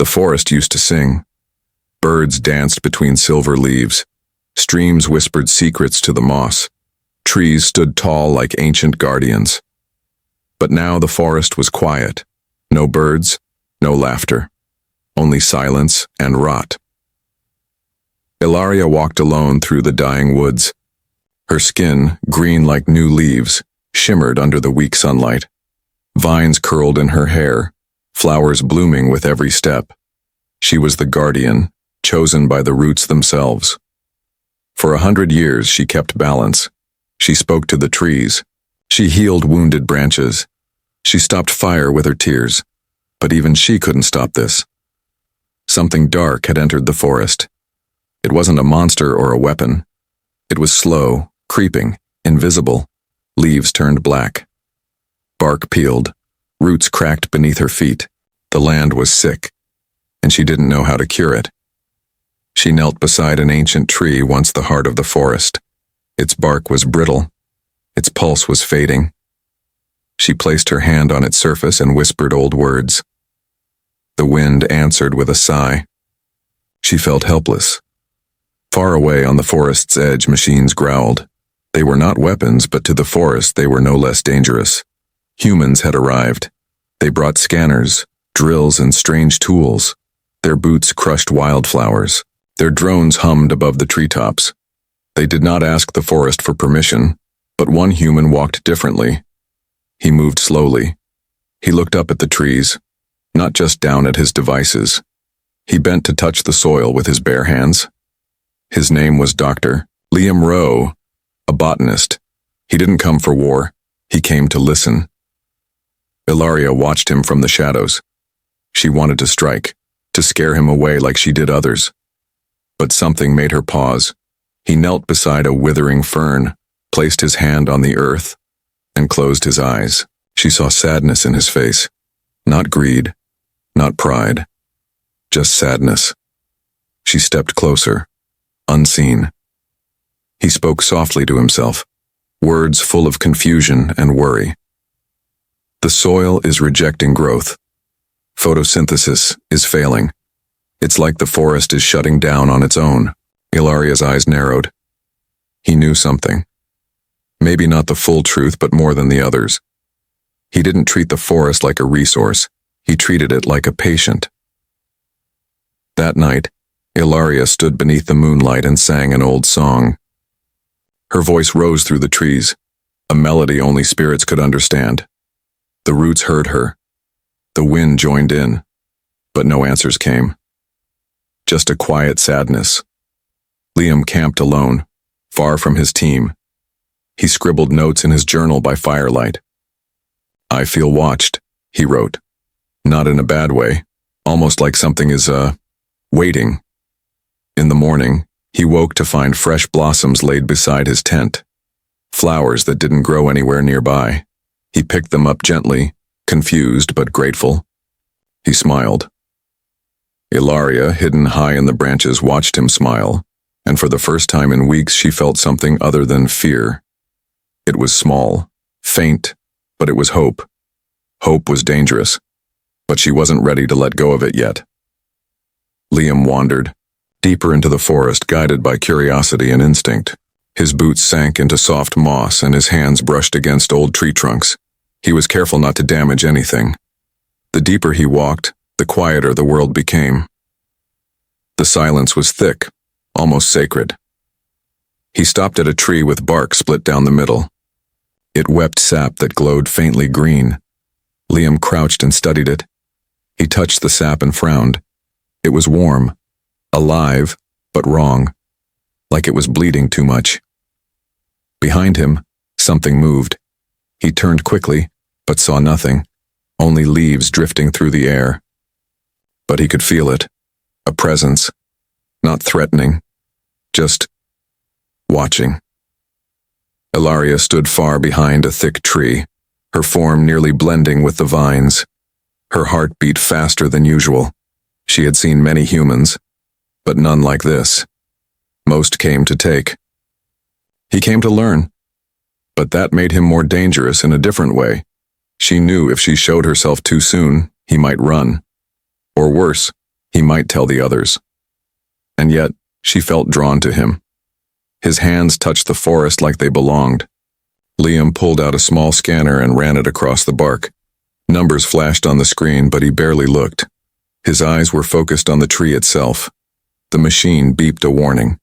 forest used to sing. Birds danced between silver leaves. Streams whispered secrets to the moss. Trees stood tall like ancient guardians. But now the forest was quiet. No birds, no laughter. Only silence and rot. Ilaria walked alone through the dying woods. Her skin, green like new leaves, shimmered under the weak sunlight. Vines curled in her hair, flowers blooming with every step. She was the guardian, chosen by the roots themselves. For 100 years she kept balance. She spoke to the trees. She healed wounded branches. She stopped fire with her tears. But even she couldn't stop this. Something dark had entered the forest. It wasn't a monster or a weapon. It was slow, creeping, invisible. Leaves turned black. Bark peeled. Roots cracked beneath her feet. The land was sick, and she didn't know how to cure it. She knelt beside an ancient tree once the heart of the forest. Its bark was brittle. Its pulse was fading. She placed her hand on its surface and whispered old words. The wind answered with a sigh. She felt helpless. Far away on the forest's edge, machines growled. They were not weapons, but to the forest they were no less dangerous. Humans had arrived. They brought scanners, drills, and strange tools. Their boots crushed wildflowers. Their drones hummed above the treetops. They did not ask the forest for permission, but one human walked differently. He moved slowly. He looked up at the trees, not just down at his devices. He bent to touch the soil with his bare hands. His name was Dr. Liam Rowe, a botanist. He didn't come for war. He came to listen. Ilaria watched him from the shadows. She wanted to strike, to scare him away like she did others. But something made her pause. He knelt beside a withering fern, placed his hand on the earth, and closed his eyes. She saw sadness in his face. Not greed, not pride, just sadness. She stepped closer, unseen. He spoke softly to himself, words full of confusion and worry. The soil is rejecting growth. Photosynthesis is failing. It's like the forest is shutting down on its own. Ilaria's eyes narrowed. He knew something. Maybe not the full truth, but more than the others. He didn't treat the forest like a resource. He treated it like a patient. That night, Ilaria stood beneath the moonlight and sang an old song. Her voice rose through the trees, a melody only spirits could understand. The roots heard her. The wind joined in, but no answers came. Just a quiet sadness. Liam camped alone, far from his team. He scribbled notes in his journal by firelight. "I feel watched," he wrote. Not in a bad way, almost like something is, waiting. In the morning, he woke to find fresh blossoms laid beside his tent. Flowers that didn't grow anywhere nearby. He picked them up gently, confused but grateful. He smiled. Ilaria, hidden high in the branches, watched him smile, and for the first time in weeks she felt something other than fear. It was small, faint, but it was hope. Hope was dangerous, but she wasn't ready to let go of it yet. Liam wandered, deeper into the forest, guided by curiosity and instinct. His boots sank into soft moss and his hands brushed against old tree trunks. He was careful not to damage anything. The deeper he walked, the quieter the world became. The silence was thick, almost sacred. He stopped at a tree with bark split down the middle. It wept sap that glowed faintly green. Liam crouched and studied it. He touched the sap and frowned. It was warm, alive, but wrong, like it was bleeding too much. Behind him, something moved. He turned quickly, but saw nothing, only leaves drifting through the air. But he could feel it, a presence, not threatening, just watching. Ilaria stood far behind a thick tree, her form nearly blending with the vines. Her heart beat faster than usual. She had seen many humans, but none like this. Most came to take. He came to learn, but that made him more dangerous in a different way. She knew if she showed herself too soon, he might run. Or worse, He might tell the others. And yet, she felt drawn to him. His hands touched the forest like they belonged. Liam pulled out a small scanner and ran it across the bark. Numbers flashed on the screen, but he barely looked. His eyes were focused on the tree itself. The machine beeped a warning.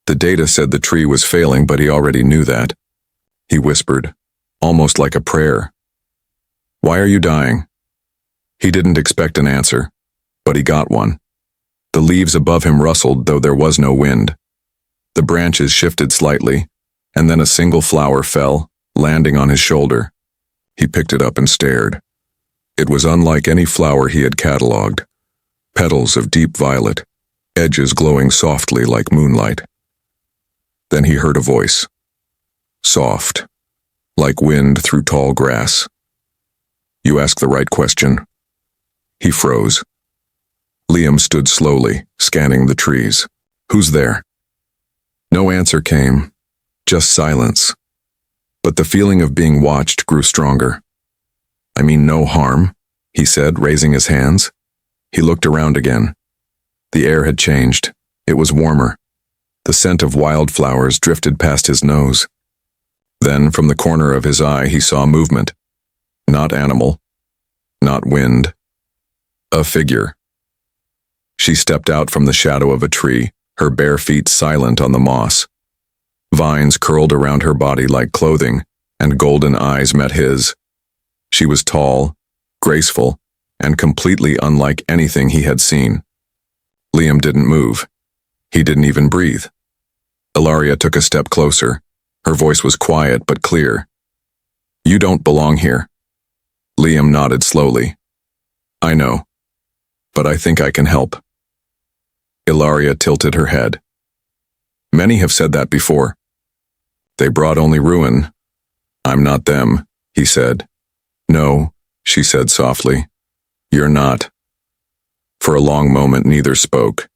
The data said the tree was failing, but he already knew that. He whispered, almost like a prayer. "Why are you dying?" He didn't expect an answer, but he got one. The leaves above him rustled, though there was no wind. The branches shifted slightly, and then a single flower fell, landing on his shoulder. He picked it up and stared. It was unlike any flower he had catalogued. Petals of deep violet, edges glowing softly like moonlight. Then he heard a voice. Soft, like wind through tall grass. "You ask the right question." He froze. Liam stood slowly, scanning the trees. "Who's there?" No answer came, just silence. But the feeling of being watched grew stronger. "I mean no harm," he said, raising his hands. He looked around again. The air had changed. It was warmer. The scent of wildflowers drifted past his nose. Then, from the corner of his eye, he saw movement. Not animal. Not wind. A figure. She stepped out from the shadow of a tree, her bare feet silent on the moss. Vines curled around her body like clothing, and golden eyes met his. She was tall, graceful, and completely unlike anything he had seen. Liam didn't move. He didn't even breathe. Ilaria took a step closer. Her voice was quiet but clear. "You don't belong here." Liam nodded slowly. "I know, but I think I can help." Ilaria tilted her head. "Many have said that before. They brought only ruin. I'm not them," he said. "No," she said softly. "You're not." For a long moment neither spoke.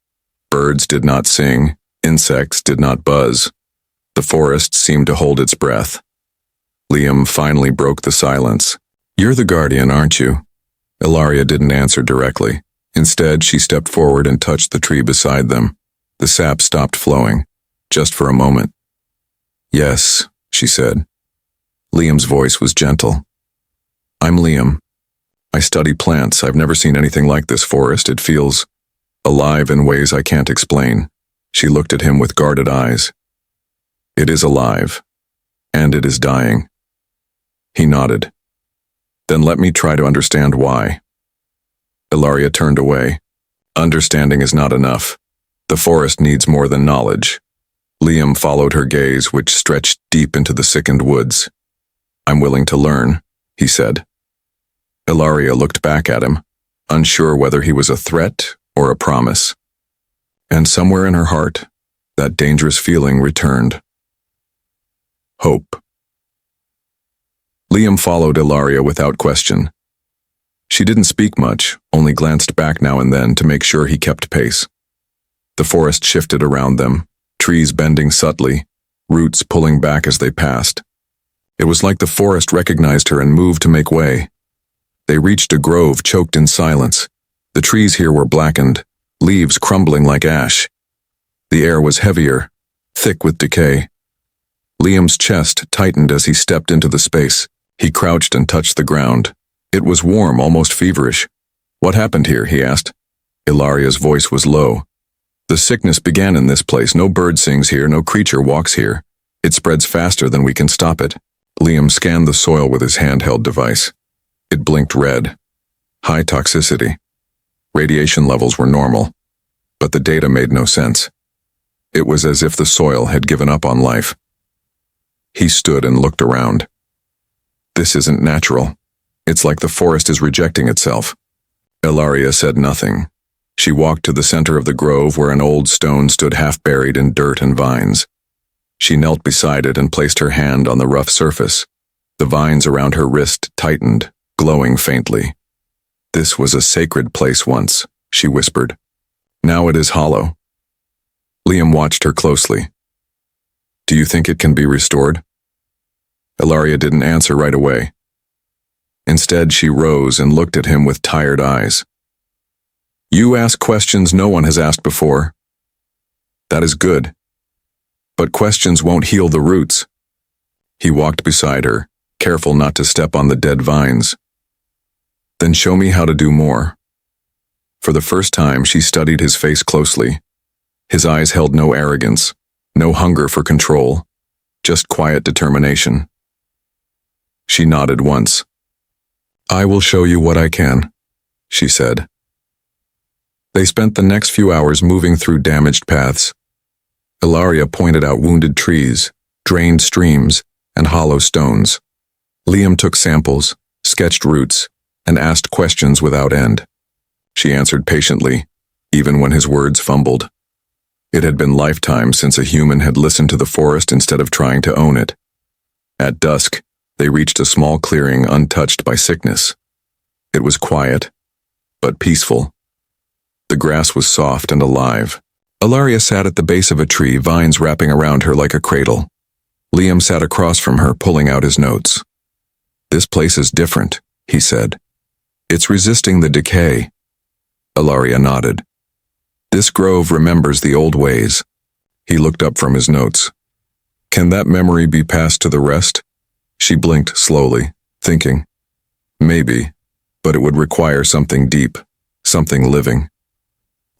Birds did not sing, insects did not buzz. The forest seemed to hold its breath. Liam finally broke the silence. "You're the guardian, aren't you?" Ilaria didn't answer directly. Instead, she stepped forward and touched the tree beside them. The sap stopped flowing, just for a moment. "Yes," she said. Liam's voice was gentle. "I'm Liam. I study plants. I've never seen anything like this forest. It feels alive in ways I can't explain." She looked at him with guarded eyes. "It is alive, and it is dying." He nodded. "Then let me try to understand why." Ilaria turned away. Understanding is not enough. The forest needs more than knowledge. Liam followed her gaze, which stretched deep into the sickened woods. "I'm willing to learn," he said. Ilaria looked back at him, unsure whether he was a threat or a promise. And somewhere in her heart, that dangerous feeling returned. Hope. Liam followed Ilaria without question. She didn't speak much, only glanced back now and then to make sure he kept pace. The forest shifted around them, trees bending subtly, roots pulling back as they passed. It was like the forest recognized her and moved to make way. They reached a grove choked in silence. The trees here were blackened, leaves crumbling like ash. The air was heavier, thick with decay. Liam's chest tightened as he stepped into the space. He crouched and touched the ground. It was warm, almost feverish. "What happened here?" he asked. Ilaria's voice was low. "The sickness began in this place. No bird sings here, no creature walks here. It spreads faster than we can stop it." Liam scanned the soil with his handheld device. It blinked red. High toxicity. Radiation levels were normal, but the data made no sense. It was as if the soil had given up on life. He stood and looked around. "This isn't natural. It's like the forest is rejecting itself." Ilaria said nothing. She walked to the center of the grove where an old stone stood half buried in dirt and vines. She knelt beside it and placed her hand on the rough surface. The vines around her wrist tightened, glowing faintly. "This was a sacred place once," she whispered. "Now it is hollow." Liam watched her closely. "Do you think it can be restored?" Ilaria didn't answer right away. Instead, she rose and looked at him with tired eyes. You ask questions no one has asked before. That is good. But questions won't heal the roots. He walked beside her, careful not to step on the dead vines. Then show me how to do more. For the first time, she studied his face closely. His eyes held no arrogance, no hunger for control, just quiet determination. She nodded once. I will show you what I can, she said. They spent the next few hours moving through damaged paths. Ilaria pointed out wounded trees, drained streams, and hollow stones. Liam took samples, sketched routes, and asked questions without end. She answered patiently, even when his words fumbled. It had been lifetimes since a human had listened to the forest instead of trying to own it. At dusk, they reached a small clearing untouched by sickness. It was quiet, but peaceful. The grass was soft and alive. Ilaria sat at the base of a tree, vines wrapping around her like a cradle. Liam sat across from her, pulling out his notes. This place is different, he said. It's resisting the decay. Ilaria nodded. This grove remembers the old ways. He looked up from his notes. Can that memory be passed to the rest? She blinked slowly, thinking. Maybe, but it would require something deep, something living.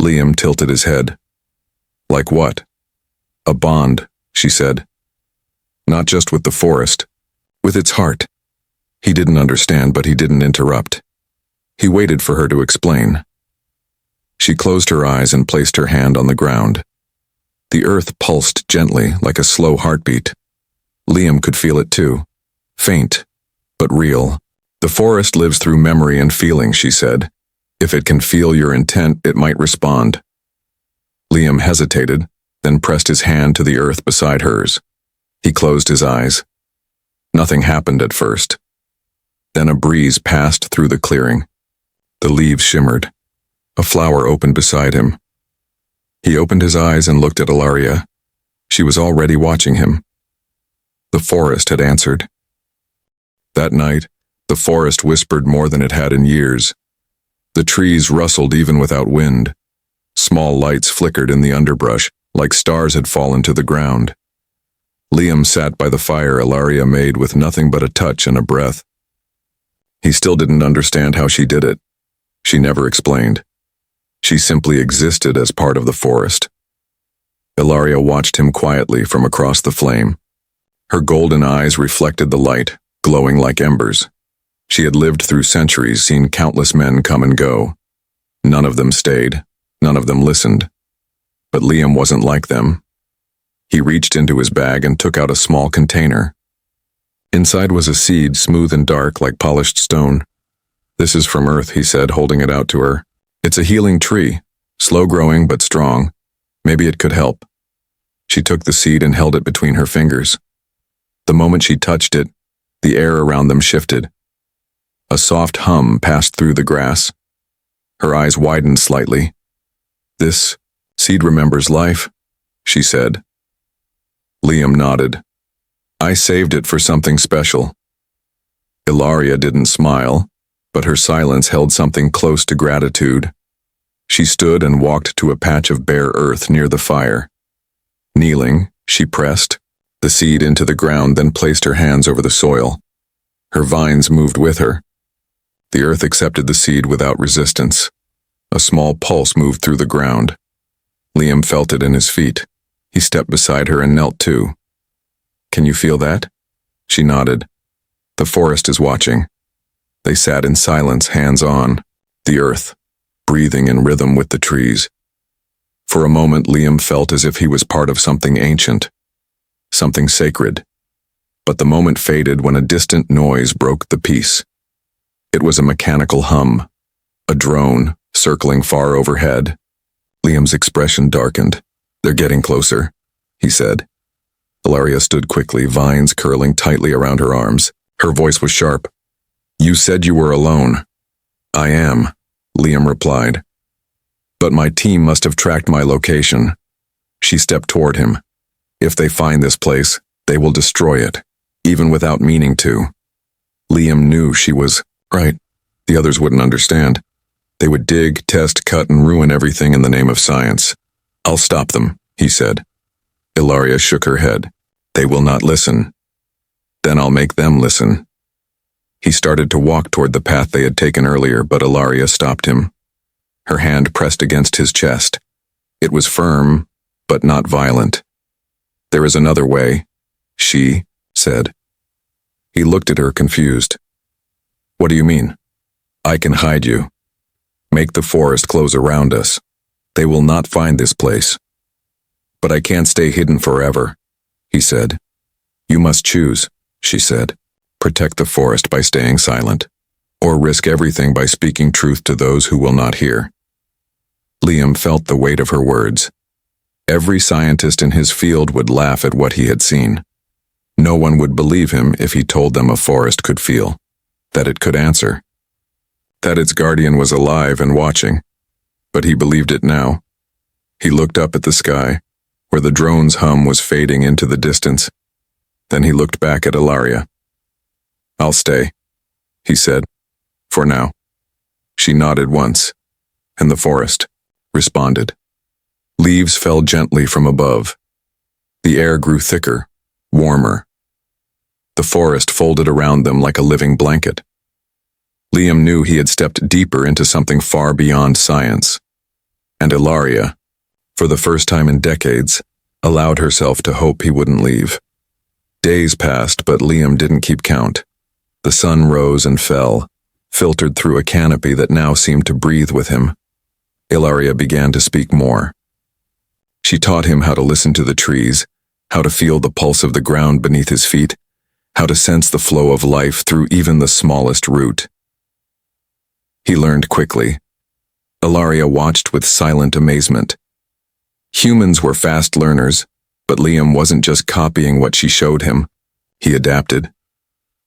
Liam tilted his head. Like what? A bond, she said. Not just with the forest, with its heart. He didn't understand, but he didn't interrupt. He waited for her to explain. She closed her eyes and placed her hand on the ground. The earth pulsed gently, like a slow heartbeat. Liam could feel it too. Faint, but real. The forest lives through memory and feeling, she said. If it can feel your intent, it might respond. Liam hesitated, then pressed his hand to the earth beside hers. He closed his eyes. Nothing happened at first. Then a breeze passed through the clearing. The leaves shimmered. A flower opened beside him. He opened his eyes and looked at Ilaria. She was already watching him. The forest had answered. That night, the forest whispered more than it had in years. The trees rustled even without wind. Small lights flickered in the underbrush, like stars had fallen to the ground. Liam sat by the fire Ilaria made with nothing but a touch and a breath. He still didn't understand how she did it. She never explained. She simply existed as part of the forest. Ilaria watched him quietly from across the flame. Her golden eyes reflected the light, glowing like embers. She had lived through centuries, seen countless men come and go. None of them stayed. None of them listened. But Liam wasn't like them. He reached into his bag and took out a small container. Inside was a seed, smooth and dark like polished stone. This is from Earth, he said, holding it out to her. It's a healing tree, slow growing but strong. Maybe it could help. She took the seed and held it between her fingers. The moment she touched it, the air around them shifted. A soft hum passed through the grass. Her eyes widened slightly. This seed remembers life, she said. Liam nodded. I saved it for something special. Ilaria didn't smile, but her silence held something close to gratitude. She stood and walked to a patch of bare earth near the fire. Kneeling, she pressed the seed into the ground, then placed her hands over the soil. Her vines moved with her. The earth accepted the seed without resistance. A small pulse moved through the ground. Liam felt it in his feet. He stepped beside her and knelt too. Can you feel that? She nodded. The forest is watching. They sat in silence, hands on, the earth, breathing in rhythm with the trees. For a moment, Liam felt as if he was part of something ancient, something sacred. But the moment faded when a distant noise broke the peace. It was a mechanical hum, a drone circling far overhead. Liam's expression darkened. They're getting closer, he said. Ilaria stood quickly, vines curling tightly around her arms. Her voice was sharp. You said you were alone. I am, Liam replied. But my team must have tracked my location. She stepped toward him. If they find this place, they will destroy it, even without meaning to. Liam knew she was right. The others wouldn't understand. They would dig, test, cut, and ruin everything in the name of science. I'll stop them, he said. Ilaria shook her head. They will not listen. Then I'll make them listen. He started to walk toward the path they had taken earlier, but Ilaria stopped him. Her hand pressed against his chest. It was firm, but not violent. There is another way, she said. He looked at her confused. What do you mean? I can hide you. Make the forest close around us. They will not find this place. But I can't stay hidden forever, he said. You must choose, she said. Protect the forest by staying silent, or risk everything by speaking truth to those who will not hear. Liam felt the weight of her words. Every scientist in his field would laugh at what he had seen. No one would believe him if he told them a forest could feel, that it could answer, that its guardian was alive and watching. But he believed it now. He looked up at the sky, where the drone's hum was fading into the distance. Then he looked back at Ilaria. I'll stay, he said, for now. She nodded once, and the forest responded. Leaves fell gently from above. The air grew thicker, warmer. The forest folded around them like a living blanket. Liam knew he had stepped deeper into something far beyond science. And Ilaria, for the first time in decades, allowed herself to hope he wouldn't leave. Days passed, but Liam didn't keep count. The sun rose and fell, filtered through a canopy that now seemed to breathe with him. Ilaria began to speak more. She taught him how to listen to the trees, how to feel the pulse of the ground beneath his feet, how to sense the flow of life through even the smallest root. He learned quickly. Ilaria watched with silent amazement. Humans were fast learners, but Liam wasn't just copying what she showed him. He adapted.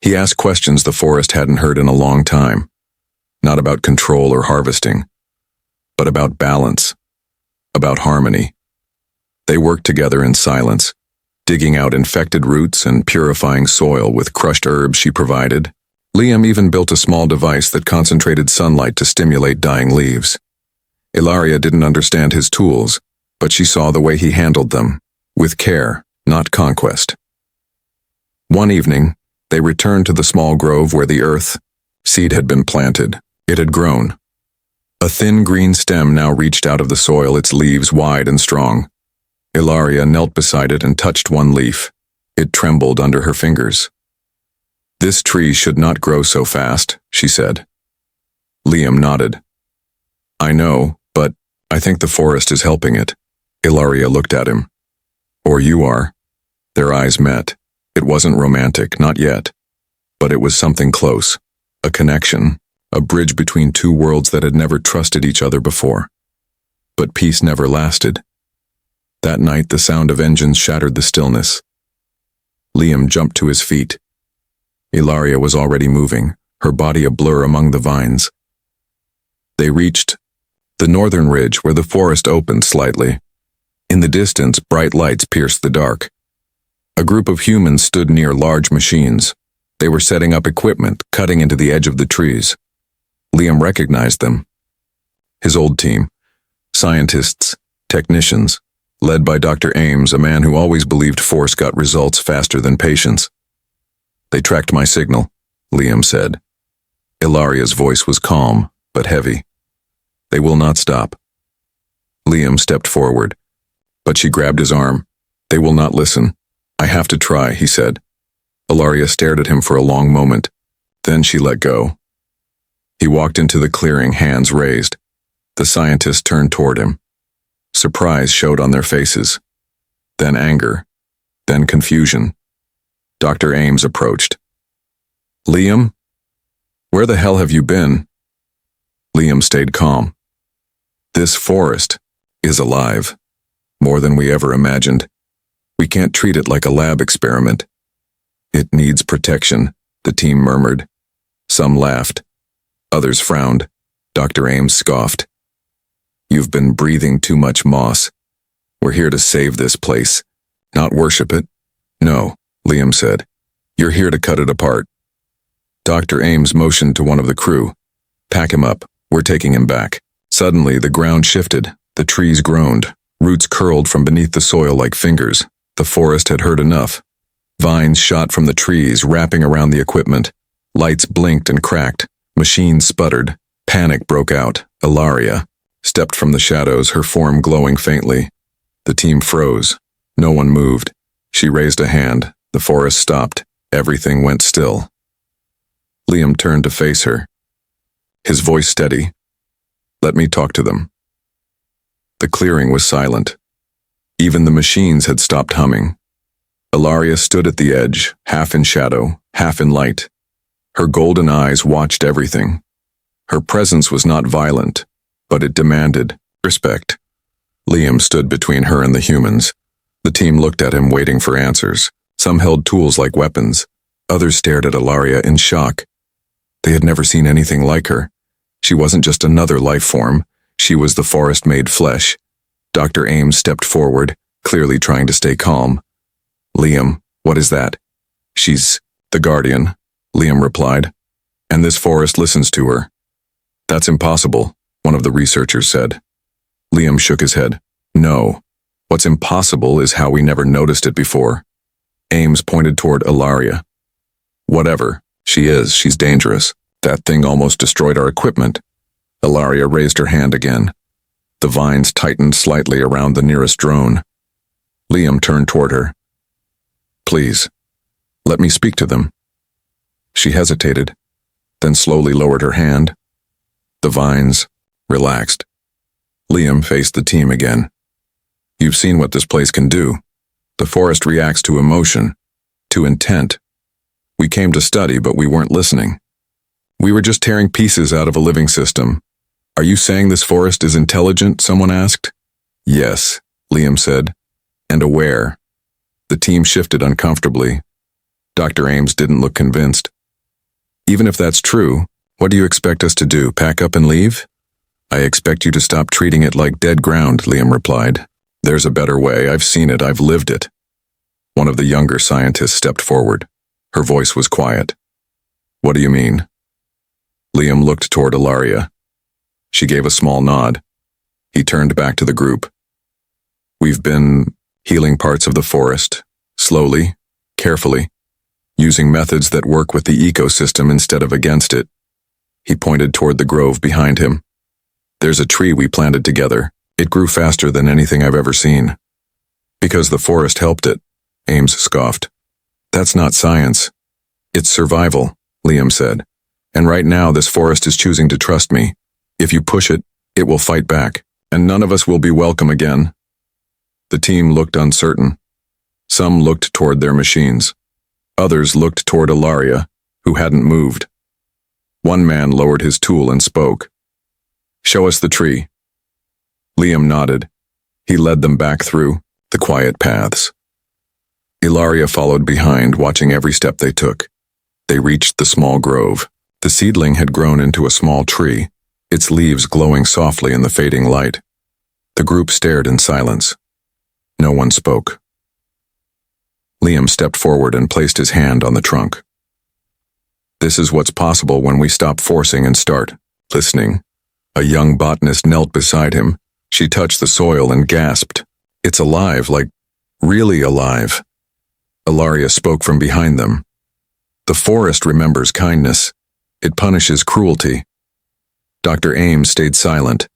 He asked questions the forest hadn't heard in a long time. Not about control or harvesting, but about balance, about harmony. They worked together in silence, digging out infected roots and purifying soil with crushed herbs she provided. Liam even built a small device that concentrated sunlight to stimulate dying leaves. Ilaria didn't understand his tools, but she saw the way he handled them, with care, not conquest. One evening, they returned to the small grove where the earth seed had been planted. It had grown. A thin green stem now reached out of the soil, its leaves wide and strong. Ilaria knelt beside it and touched one leaf. It trembled under her fingers. This tree should not grow so fast, she said. Liam nodded. I know, but I think the forest is helping it. Ilaria looked at him. Or you are. Their eyes met. It wasn't romantic, not yet. But it was something close. A connection. A bridge between two worlds that had never trusted each other before. But peace never lasted. That night, the sound of engines shattered the stillness. Liam jumped to his feet. Ilaria was already moving, her body a blur among the vines. They reached the northern ridge where the forest opened slightly. In the distance, bright lights pierced the dark. A group of humans stood near large machines. They were setting up equipment, cutting into the edge of the trees. Liam recognized them. His old team. Scientists, technicians, led by Dr. Ames, a man who always believed force got results faster than patience. They tracked my signal, Liam said. Ilaria's voice was calm, but heavy. They will not stop. Liam stepped forward, but she grabbed his arm. They will not listen. I have to try, he said. Ilaria stared at him for a long moment. Then she let go. He walked into the clearing, hands raised. The scientists turned toward him. Surprise showed on their faces. Then anger. Then confusion. Dr. Ames approached. Liam? Where the hell have you been? Liam stayed calm. This forest is alive. More than we ever imagined. We can't treat it like a lab experiment. It needs protection, the team murmured. Some laughed. Others frowned. Dr. Ames scoffed. You've been breathing too much moss. We're here to save this place, not worship it. No, Liam said. You're here to cut it apart. Dr. Ames motioned to one of the crew. Pack him up. We're taking him back. Suddenly, the ground shifted. The trees groaned. Roots curled from beneath the soil like fingers. The forest had heard enough. Vines shot from the trees, wrapping around the equipment. Lights blinked and cracked. Machines sputtered. Panic broke out. Ilaria stepped from the shadows, her form glowing faintly. The team froze. No one moved. She raised a hand. The forest stopped. Everything went still. Liam turned to face her. His voice steady. Let me talk to them. The clearing was silent. Even the machines had stopped humming. Ilaria stood at the edge, half in shadow, half in light. Her golden eyes watched everything. Her presence was not violent, but it demanded respect. Liam stood between her and the humans. The team looked at him, waiting for answers. Some held tools like weapons. Others stared at Ilaria in shock. They had never seen anything like her. She wasn't just another life form. She was the forest made flesh. Dr. Ames stepped forward, clearly trying to stay calm. Liam, what is that? She's the guardian, Liam replied. And this forest listens to her. That's impossible, one of the researchers said. Liam shook his head. No. What's impossible is how we never noticed it before. Ames pointed toward Ilaria. Whatever. She's dangerous. That thing almost destroyed our equipment. Ilaria raised her hand again. The vines tightened slightly around the nearest drone. Liam turned toward her. Please, let me speak to them. She hesitated, then slowly lowered her hand. The vines relaxed. Liam faced the team again. You've seen what this place can do. The forest reacts to emotion, to intent. We came to study, but we weren't listening. We were just tearing pieces out of a living system. Are you saying this forest is intelligent? Someone asked. Yes, Liam said, and aware. The team shifted uncomfortably. Dr. Ames didn't look convinced. Even if that's true, what do you expect us to do, pack up and leave? I expect you to stop treating it like dead ground, Liam replied. There's a better way. I've seen it. I've lived it. One of the younger scientists stepped forward. Her voice was quiet. What do you mean? Liam looked toward Ilaria. She gave a small nod. He turned back to the group. We've been healing parts of the forest, slowly, carefully, using methods that work with the ecosystem instead of against it. He pointed toward the grove behind him. There's a tree we planted together. It grew faster than anything I've ever seen. Because the forest helped it, Ames scoffed. That's not science. It's survival, Liam said. And right now this forest is choosing to trust me. If you push it, it will fight back, and none of us will be welcome again. The team looked uncertain. Some looked toward their machines. Others looked toward Ilaria, who hadn't moved. One man lowered his tool and spoke. Show us the tree. Liam nodded. He led them back through the quiet paths. Ilaria followed behind, watching every step they took. They reached the small grove. The seedling had grown into a small tree, its leaves glowing softly in the fading light. The group stared in silence. No one spoke. Liam stepped forward and placed his hand on the trunk. This is what's possible when we stop forcing and start listening. A young botanist knelt beside him. She touched the soil and gasped. It's alive, like really alive. Ilaria spoke from behind them. The forest remembers kindness. It punishes cruelty. Dr. Ames stayed silent.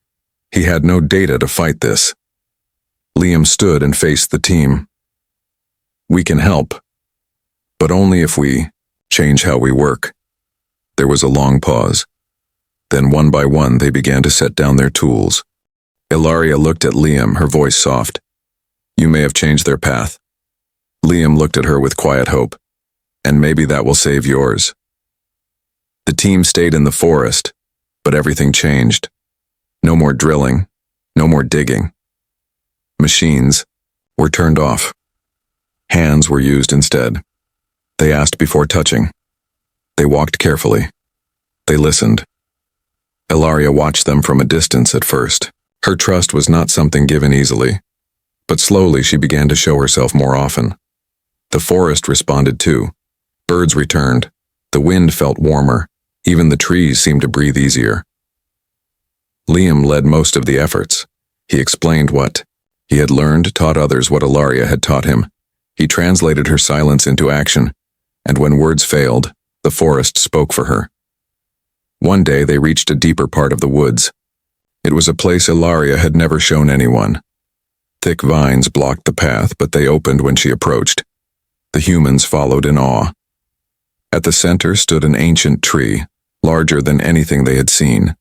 He had no data to fight this. Liam stood and faced the team. We can help, but only if we change how we work. There was a long pause. Then one by one they began to set down their tools. Ilaria looked at Liam, her voice soft. You may have changed their path. Liam looked at her with quiet hope. And maybe that will save yours. The team stayed in the forest, but everything changed. No more drilling, no more digging. Machines were turned off. Hands were used instead. They asked before touching. They walked carefully. They listened. Ilaria watched them from a distance at first. Her trust was not something given easily, but slowly she began to show herself more often. The forest responded too. Birds returned. The wind felt warmer. Even the trees seemed to breathe easier. Liam led most of the efforts. He explained what he had learned, taught others what Ilaria had taught him. He translated her silence into action, and when words failed, the forest spoke for her. One day they reached a deeper part of the woods. It was a place Ilaria had never shown anyone. Thick vines blocked the path, but they opened when she approached. The humans followed in awe. At the center stood an ancient tree, larger than anything they had seen.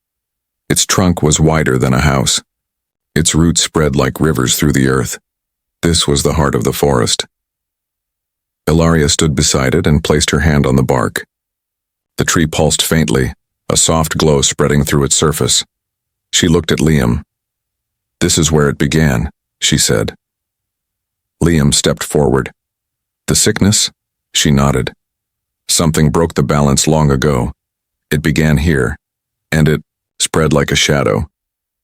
Its trunk was wider than a house. Its roots spread like rivers through the earth. This was the heart of the forest. Ilaria stood beside it and placed her hand on the bark. The tree pulsed faintly, a soft glow spreading through its surface. She looked at Liam. "This is where it began," she said. Liam stepped forward. "The sickness?" She nodded. "Something broke the balance long ago. It began here, and it spread like a shadow."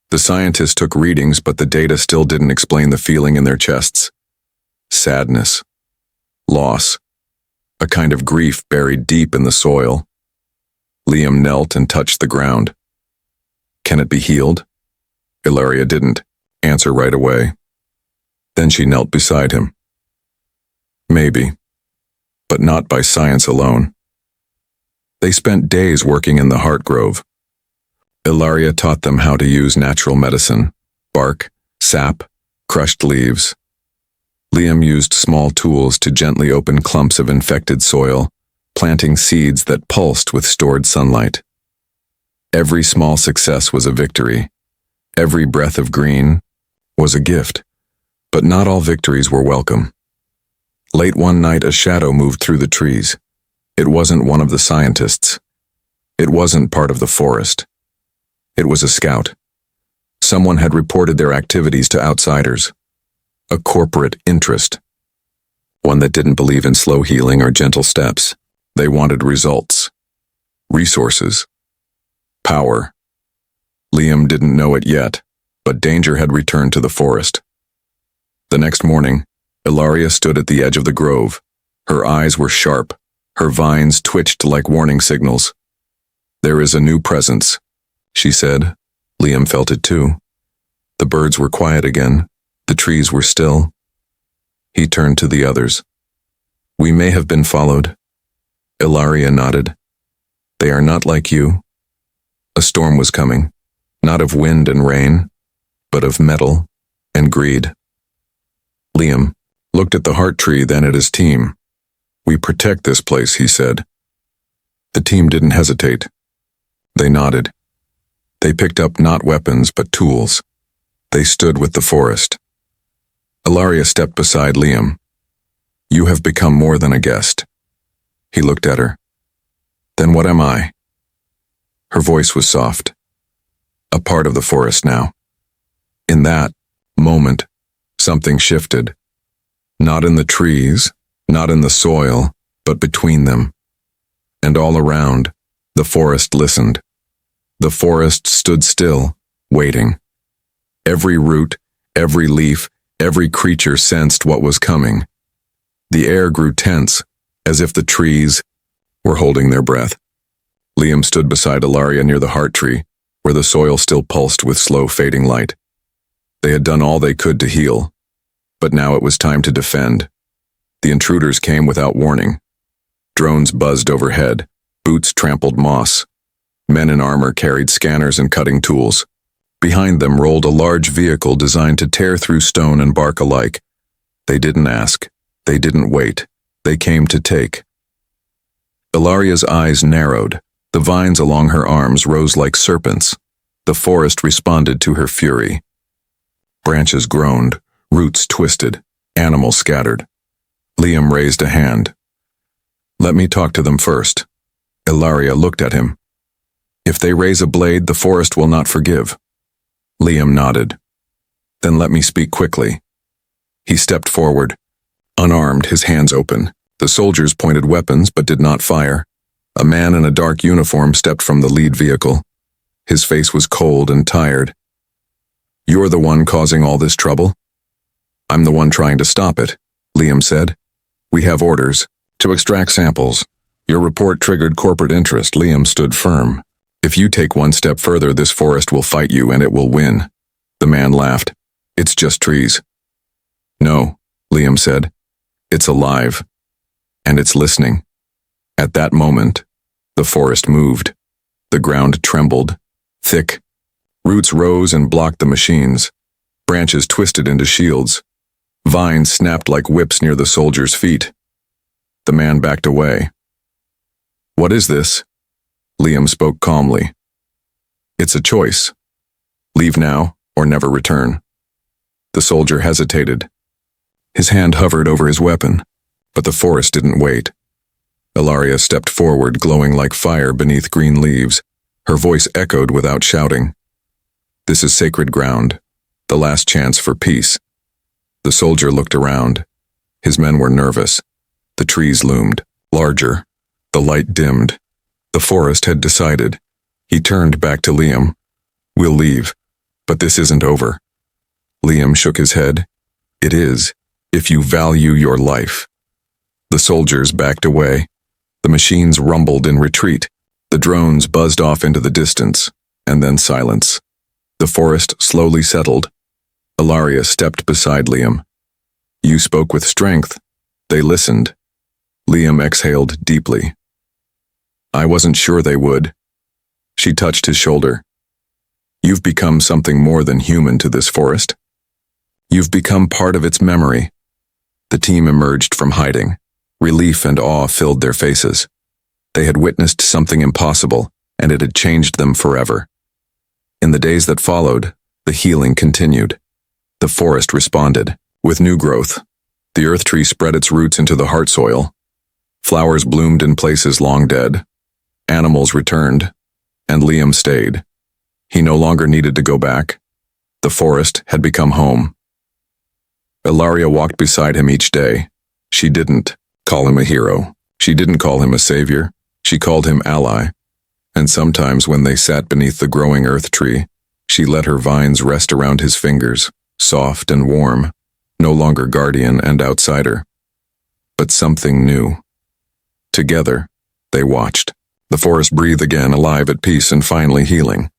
The scientists took readings, but the data still didn't explain the feeling in their chests. Sadness. Loss. A kind of grief buried deep in the soil. Liam knelt and touched the ground. "Can it be healed?" Ilaria didn't answer right away. Then she knelt beside him. "Maybe, but not by science alone." They spent days working in the heart grove. Ilaria taught them how to use natural medicine, bark, sap, crushed leaves. Liam used small tools to gently open clumps of infected soil, planting seeds that pulsed with stored sunlight. Every small success was a victory. Every breath of green was a gift. But not all victories were welcome. Late one night, a shadow moved through the trees. It wasn't one of the scientists. It wasn't part of the forest. It was a scout. Someone had reported their activities to outsiders. A corporate interest. One that didn't believe in slow healing or gentle steps. They wanted results. Resources. Power. Liam didn't know it yet, but danger had returned to the forest. The next morning, Ilaria stood at the edge of the grove. Her eyes were sharp. Her vines twitched like warning signals. "There is a new presence," she said. Liam felt it too. The birds were quiet again. The trees were still. He turned to the others. "We may have been followed." Ilaria nodded. "They are not like you." A storm was coming, not of wind and rain, but of metal and greed. Liam looked at the heart tree, then at his team. "We protect this place," he said. The team didn't hesitate. They nodded. They picked up not weapons, but tools. They stood with the forest. Ilaria stepped beside Liam. "You have become more than a guest." He looked at her. "Then what am I?" Her voice was soft. "A part of the forest now." In that moment, something shifted. Not in the trees, not in the soil, but between them. And all around, the forest listened. The forest stood still, waiting. Every root, every leaf, every creature sensed what was coming. The air grew tense, as if the trees were holding their breath. Liam stood beside Ilaria near the heart tree, where the soil still pulsed with slow fading light. They had done all they could to heal, but now it was time to defend. The intruders came without warning. Drones buzzed overhead, boots trampled moss. Men in armor carried scanners and cutting tools. Behind them rolled a large vehicle designed to tear through stone and bark alike. They didn't ask. They didn't wait. They came to take. Ilaria's eyes narrowed. The vines along her arms rose like serpents. The forest responded to her fury. Branches groaned, roots twisted, animals scattered. Liam raised a hand. "Let me talk to them first." Ilaria looked at him. "If they raise a blade, the forest will not forgive." Liam nodded. "Then let me speak quickly." He stepped forward, unarmed, his hands open. The soldiers pointed weapons but did not fire. A man in a dark uniform stepped from the lead vehicle. His face was cold and tired. "You're the one causing all this trouble?" "I'm the one trying to stop it," Liam said. "We have orders to extract samples. Your report triggered corporate interest." Liam stood firm. If you take one step further, this forest will fight you and it will win. The man laughed. It's just trees. No, Liam said. It's alive. And it's listening. At that moment, the forest moved. The ground trembled. Thick. Roots rose and blocked the machines. Branches twisted into shields. Vines snapped like whips near the soldier's feet. The man backed away. What is this? Liam spoke calmly. It's a choice. Leave now or never return. The soldier hesitated. His hand hovered over his weapon, but the forest didn't wait. Ilaria stepped forward, glowing like fire beneath green leaves. Her voice echoed without shouting. This is sacred ground, the last chance for peace. The soldier looked around. His men were nervous. The trees loomed, larger. The light dimmed. The forest had decided. He turned back to Liam. We'll leave, but this isn't over. Liam shook his head. It is, if you value your life. The soldiers backed away. The machines rumbled in retreat. The drones buzzed off into the distance, and then silence. The forest slowly settled. Ilaria stepped beside Liam. You spoke with strength. They listened. Liam exhaled deeply. I wasn't sure they would. She touched his shoulder. You've become something more than human to this forest. You've become part of its memory. The team emerged from hiding. Relief and awe filled their faces. They had witnessed something impossible, and it had changed them forever. In the days that followed, the healing continued. The forest responded. With new growth, the earth tree spread its roots into the heart soil. Flowers bloomed in places long dead. Animals returned, and Liam stayed. He no longer needed to go back. The forest had become home. Ilaria walked beside him each day. She didn't call him a hero. She didn't call him a savior. She called him ally. And sometimes when they sat beneath the growing earth tree, she let her vines rest around his fingers, soft and warm, no longer guardian and outsider, but something new. Together, they watched. The forest breathed again, alive at peace and finally healing.